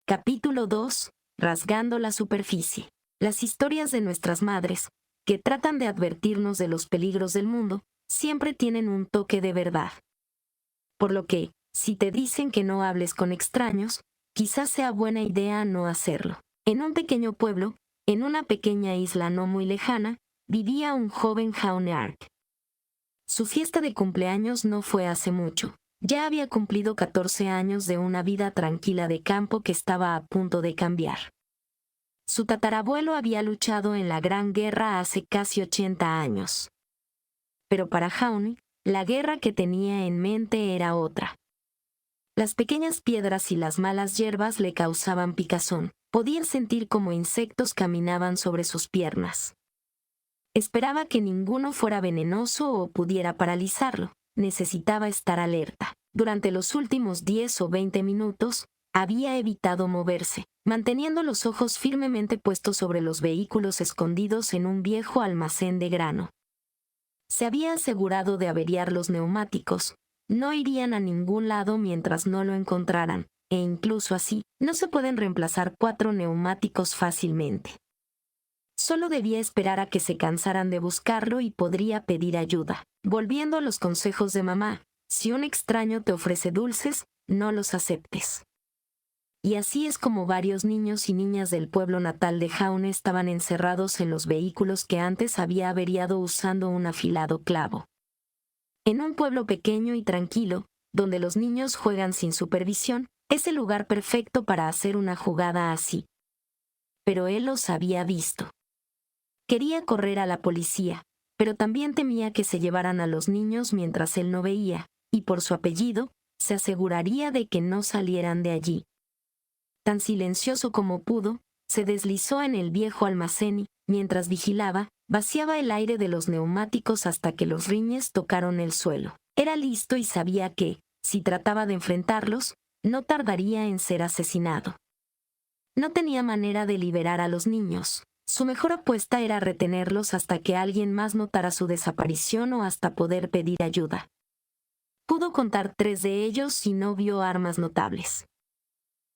Capítulo 2. Rasgando la superficie. Las historias de nuestras madres, que tratan de advertirnos de los peligros del mundo, siempre tienen un toque de verdad. Por lo que, si te dicen que no hables con extraños, quizás sea buena idea no hacerlo. En un pequeño pueblo, en una pequeña isla no muy lejana, vivía un joven Jauneark. Su fiesta de cumpleaños no fue hace mucho. Ya había cumplido 14 años de una vida tranquila de campo que estaba a punto de cambiar. Su tatarabuelo había luchado en la Gran Guerra hace casi 80 años. Pero para Jaune, la guerra que tenía en mente era otra. Las pequeñas piedras y las malas hierbas le causaban picazón. Podía sentir como insectos caminaban sobre sus piernas. Esperaba que ninguno fuera venenoso o pudiera paralizarlo. Necesitaba estar alerta. Durante los últimos 10 o 20 minutos, había evitado moverse, manteniendo los ojos firmemente puestos sobre los vehículos escondidos en un viejo almacén de grano. Se había asegurado de averiar los neumáticos. No irían a ningún lado mientras no lo encontraran, e incluso así, no se pueden reemplazar 4 neumáticos fácilmente. Solo debía esperar a que se cansaran de buscarlo y podría pedir ayuda. Volviendo a los consejos de mamá, si un extraño te ofrece dulces, no los aceptes. Y así es como varios niños y niñas del pueblo natal de Jaune estaban encerrados en los vehículos que antes había averiado usando un afilado clavo. En un pueblo pequeño y tranquilo, donde los niños juegan sin supervisión, es el lugar perfecto para hacer una jugada así. Pero él los había visto. Quería correr a la policía, pero también temía que se llevaran a los niños mientras él no veía, y por su apellido, se aseguraría de que no salieran de allí. Tan silencioso como pudo, se deslizó en el viejo almacén y, mientras vigilaba, vaciaba el aire de los neumáticos hasta que los rines tocaron el suelo. Era listo y sabía que, si trataba de enfrentarlos, no tardaría en ser asesinado. No tenía manera de liberar a los niños. Su mejor apuesta era retenerlos hasta que alguien más notara su desaparición o hasta poder pedir ayuda. Pudo contar 3 de ellos y no vio armas notables.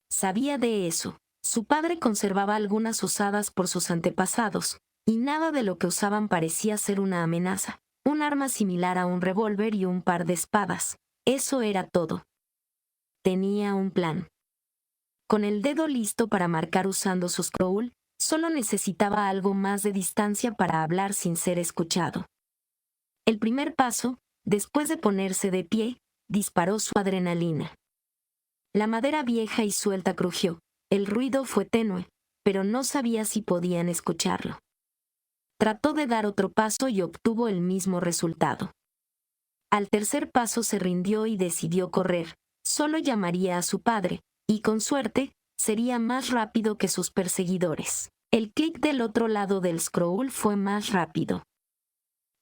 Sabía de eso. Su padre conservaba algunas usadas por sus antepasados, y nada de lo que usaban parecía ser una amenaza. Un arma similar a un revólver y un par de espadas. Eso era todo. Tenía un plan. Con el dedo listo para marcar usando su scroll, solo necesitaba algo más de distancia para hablar sin ser escuchado. El primer paso, después de ponerse de pie, disparó su adrenalina. La madera vieja y suelta crujió. El ruido fue tenue, pero no sabía si podían escucharlo. Trató de dar otro paso y obtuvo el mismo resultado. Al tercer paso se rindió y decidió correr. Solo llamaría a su padre, y con suerte, sería más rápido que sus perseguidores. El clic del otro lado del scroll fue más rápido.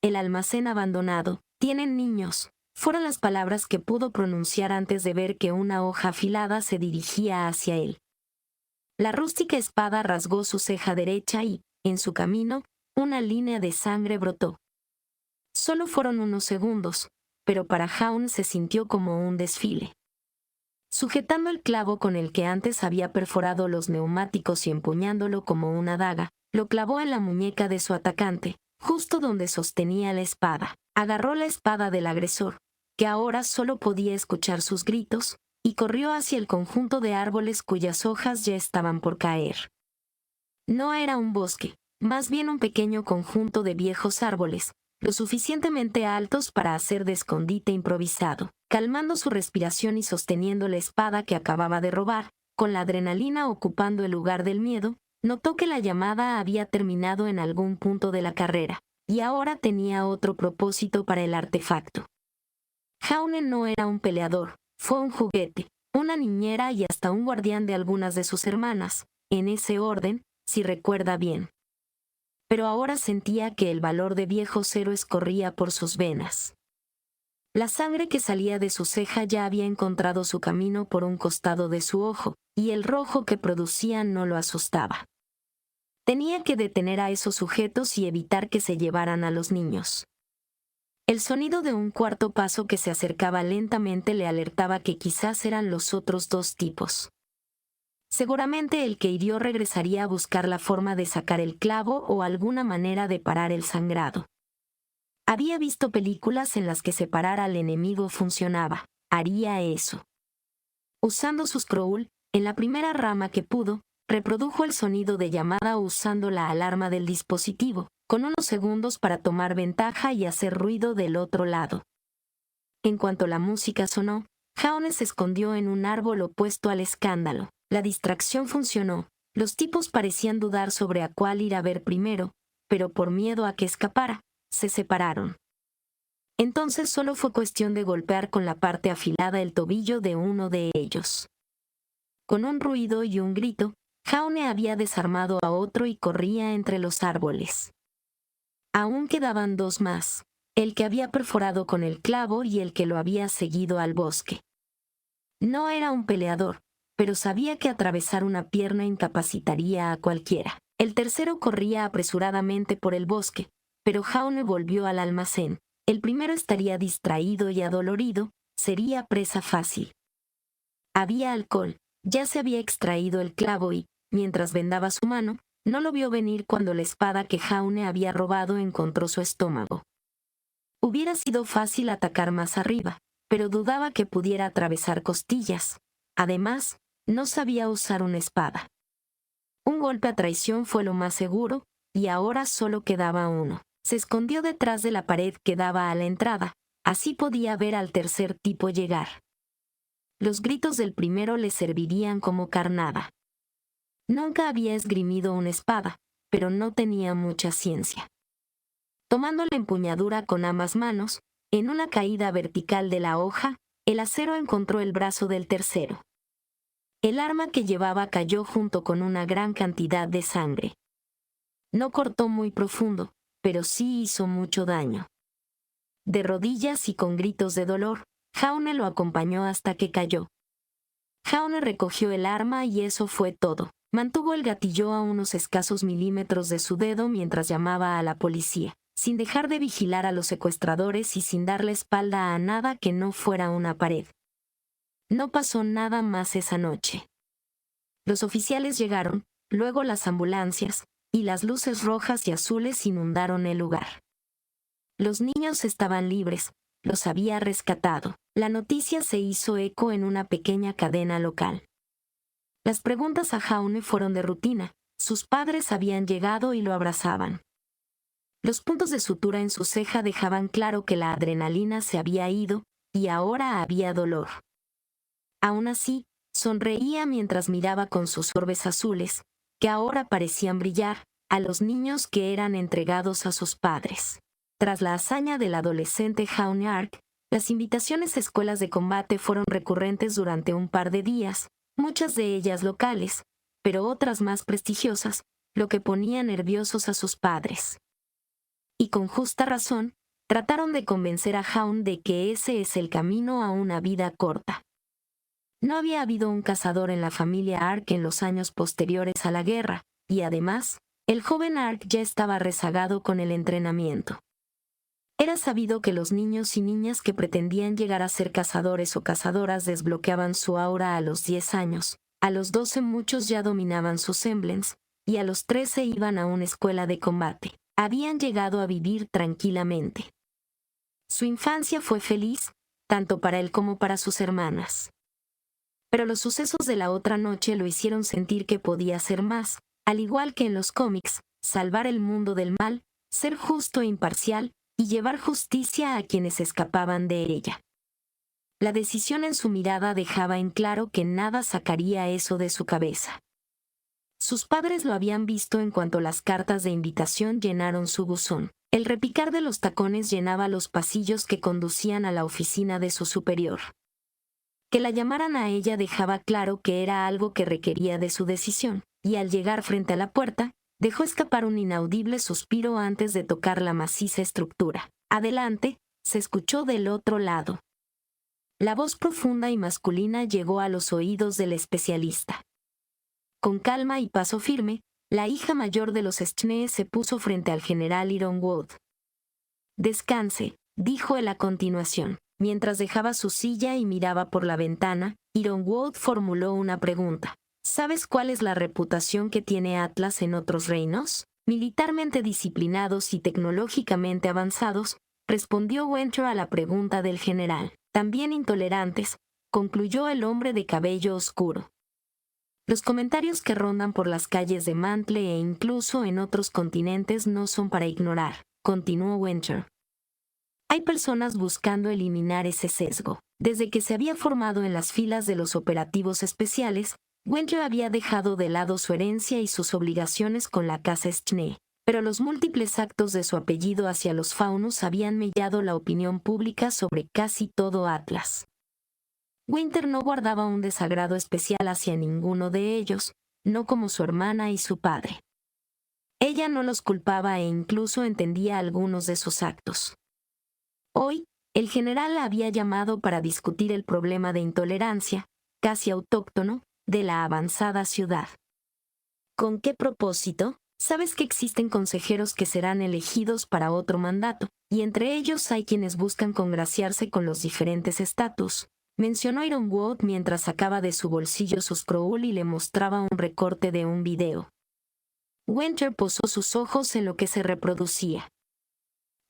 El almacén abandonado. Tienen niños. Fueron las palabras que pudo pronunciar antes de ver que una hoja afilada se dirigía hacia él. La rústica espada rasgó su ceja derecha y, en su camino, una línea de sangre brotó. Solo fueron unos segundos, pero para Jaune se sintió como un desfile. Sujetando el clavo con el que antes había perforado los neumáticos y empuñándolo como una daga, lo clavó en la muñeca de su atacante, justo donde sostenía la espada. Agarró la espada del agresor, que ahora solo podía escuchar sus gritos, y corrió hacia el conjunto de árboles cuyas hojas ya estaban por caer. No era un bosque, más bien un pequeño conjunto de viejos árboles, lo suficientemente altos para hacer de escondite improvisado. Calmando su respiración y sosteniendo la espada que acababa de robar, con la adrenalina ocupando el lugar del miedo, notó que la llamada había terminado en algún punto de la carrera, y ahora tenía otro propósito para el artefacto. Jaune no era un peleador, fue un juguete, una niñera y hasta un guardián de algunas de sus hermanas, en ese orden, si recuerda bien. Pero ahora sentía que el valor de viejos héroes corría por sus venas. La sangre que salía de su ceja ya había encontrado su camino por un costado de su ojo, y el rojo que producía no lo asustaba. Tenía que detener a esos sujetos y evitar que se llevaran a los niños. El sonido de un cuarto paso que se acercaba lentamente le alertaba que quizás eran los otros 2 tipos. Seguramente el que hirió regresaría a buscar la forma de sacar el clavo o alguna manera de parar el sangrado. Había visto películas en las que separar al enemigo funcionaba. Haría eso. Usando su scroll, en la primera rama que pudo, reprodujo el sonido de llamada usando la alarma del dispositivo, con unos segundos para tomar ventaja y hacer ruido del otro lado. En cuanto la música sonó, Jaune se escondió en un árbol opuesto al escándalo. La distracción funcionó. Los tipos parecían dudar sobre a cuál ir a ver primero, pero por miedo a que escapara, se separaron. Entonces solo fue cuestión de golpear con la parte afilada el tobillo de uno de ellos. Con un ruido y un grito, Jaune había desarmado a otro y corría entre los árboles. Aún quedaban dos más, el que había perforado con el clavo y el que lo había seguido al bosque. No era un peleador, pero sabía que atravesar una pierna incapacitaría a cualquiera. El tercero corría apresuradamente por el bosque, pero Jaune volvió al almacén. El primero estaría distraído y adolorido, sería presa fácil. Había alcohol, ya se había extraído el clavo y, mientras vendaba su mano, no lo vio venir cuando la espada que Jaune había robado encontró su estómago. Hubiera sido fácil atacar más arriba, pero dudaba que pudiera atravesar costillas. Además, no sabía usar una espada. Un golpe a traición fue lo más seguro, y ahora solo quedaba uno. Se escondió detrás de la pared que daba a la entrada, así podía ver al tercer tipo llegar. Los gritos del primero le servirían como carnada. Nunca había esgrimido una espada, pero no tenía mucha ciencia. Tomando la empuñadura con ambas manos, en una caída vertical de la hoja, el acero encontró el brazo del tercero. El arma que llevaba cayó junto con una gran cantidad de sangre. No cortó muy profundo, pero sí hizo mucho daño. De rodillas y con gritos de dolor, Jaune lo acompañó hasta que cayó. Jaune recogió el arma y eso fue todo. Mantuvo el gatillo a unos escasos milímetros de su dedo mientras llamaba a la policía, sin dejar de vigilar a los secuestradores y sin darle espalda a nada que no fuera una pared. No pasó nada más esa noche. Los oficiales llegaron, luego las ambulancias, y las luces rojas y azules inundaron el lugar. Los niños estaban libres, los había rescatado. La noticia se hizo eco en una pequeña cadena local. Las preguntas a Jaune fueron de rutina. Sus padres habían llegado y lo abrazaban. Los puntos de sutura en su ceja dejaban claro que la adrenalina se había ido y ahora había dolor. Aún así, sonreía mientras miraba con sus orbes azules, que ahora parecían brillar, a los niños que eran entregados a sus padres. Tras la hazaña del adolescente Jaune Ark, las invitaciones a escuelas de combate fueron recurrentes durante un par de días, muchas de ellas locales, pero otras más prestigiosas, lo que ponía nerviosos a sus padres. Y con justa razón, trataron de convencer a Jaune de que ese es el camino a una vida corta. No había habido un cazador en la familia Ark en los años posteriores a la guerra, y además, el joven Ark ya estaba rezagado con el entrenamiento. Era sabido que los niños y niñas que pretendían llegar a ser cazadores o cazadoras desbloqueaban su aura a los 10 años, a los 12 muchos ya dominaban sus semblance, y a los 13 iban a una escuela de combate. Habían llegado a vivir tranquilamente. Su infancia fue feliz, tanto para él como para sus hermanas. Pero los sucesos de la otra noche lo hicieron sentir que podía ser más, al igual que en los cómics, salvar el mundo del mal, ser justo e imparcial y llevar justicia a quienes escapaban de ella. La decisión en su mirada dejaba en claro que nada sacaría eso de su cabeza. Sus padres lo habían visto en cuanto las cartas de invitación llenaron su buzón. El repicar de los tacones llenaba los pasillos que conducían a la oficina de su superior. Que la llamaran a ella dejaba claro que era algo que requería de su decisión, y al llegar frente a la puerta, dejó escapar un inaudible suspiro antes de tocar la maciza estructura. Adelante, se escuchó del otro lado. La voz profunda y masculina llegó a los oídos del especialista. Con calma y paso firme, la hija mayor de los Schnee se puso frente al general Ironwood. «Descanse», dijo él a continuación. Mientras dejaba su silla y miraba por la ventana, Ironwood formuló una pregunta. ¿Sabes cuál es la reputación que tiene Atlas en otros reinos? Militarmente disciplinados y tecnológicamente avanzados, respondió Winter a la pregunta del general. También intolerantes, concluyó el hombre de cabello oscuro. Los comentarios que rondan por las calles de Mantle e incluso en otros continentes no son para ignorar, continuó Winter. Hay personas buscando eliminar ese sesgo. Desde que se había formado en las filas de los operativos especiales, Winter había dejado de lado su herencia y sus obligaciones con la casa Schnee, pero los múltiples actos de su apellido hacia los faunos habían mellado la opinión pública sobre casi todo Atlas. Winter no guardaba un desagrado especial hacia ninguno de ellos, no como su hermana y su padre. Ella no los culpaba e incluso entendía algunos de sus actos. Hoy, el general la había llamado para discutir el problema de intolerancia, casi autóctono, de la avanzada ciudad. ¿Con qué propósito? Sabes que existen consejeros que serán elegidos para otro mandato, y entre ellos hay quienes buscan congraciarse con los diferentes estatus, mencionó Ironwood mientras sacaba de su bolsillo su scroll y le mostraba un recorte de un video. Winter posó sus ojos en lo que se reproducía.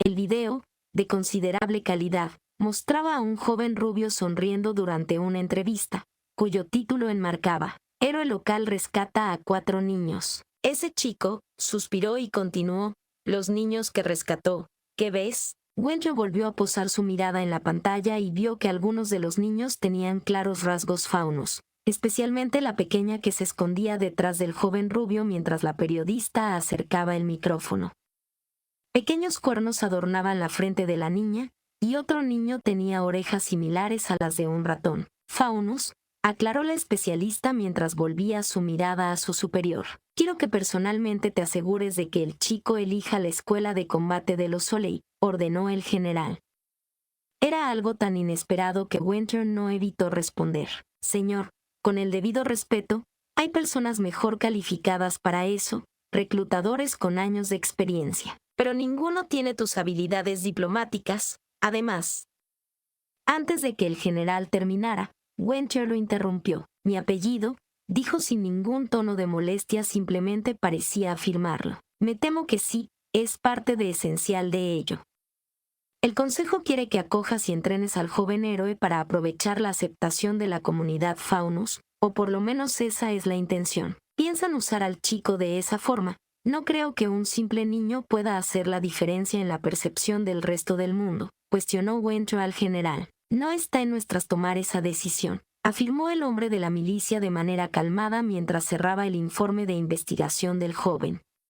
El video, de considerable calidad, mostraba a un joven rubio sonriendo durante una entrevista, cuyo título enmarcaba: Héroe local rescata a 4 niños. Ese chico, suspiró y continuó, los niños que rescató, ¿qué ves? Winter volvió a posar su mirada en la pantalla y vio que algunos de los niños tenían claros rasgos faunos, especialmente la pequeña que se escondía detrás del joven rubio mientras la periodista acercaba el micrófono. Pequeños cuernos adornaban la frente de la niña, y otro niño tenía orejas similares a las de un ratón. Faunus, aclaró la especialista mientras volvía su mirada a su superior. Quiero que personalmente te asegures de que el chico elija la escuela de combate de los Soleil, ordenó el general. Era algo tan inesperado que Winter no evitó responder. Señor, con el debido respeto, hay personas mejor calificadas para eso, reclutadores con años de experiencia. Pero ninguno tiene tus habilidades diplomáticas. Además, antes de que el general terminara, Winter lo interrumpió. Mi apellido, dijo sin ningún tono de molestia, simplemente parecía afirmarlo. Me temo que sí, es parte de esencial de ello. El consejo quiere que acojas y entrenes al joven héroe para aprovechar la aceptación de la comunidad Faunus, o por lo menos esa es la intención. Piensan usar al chico de esa forma. No creo que un simple niño pueda hacer la diferencia en la percepción del resto del mundo, cuestionó Winter al general. No está en nuestras tomar esa decisión, afirmó el hombre de la milicia de manera calmada mientras cerraba el informe de investigación del joven.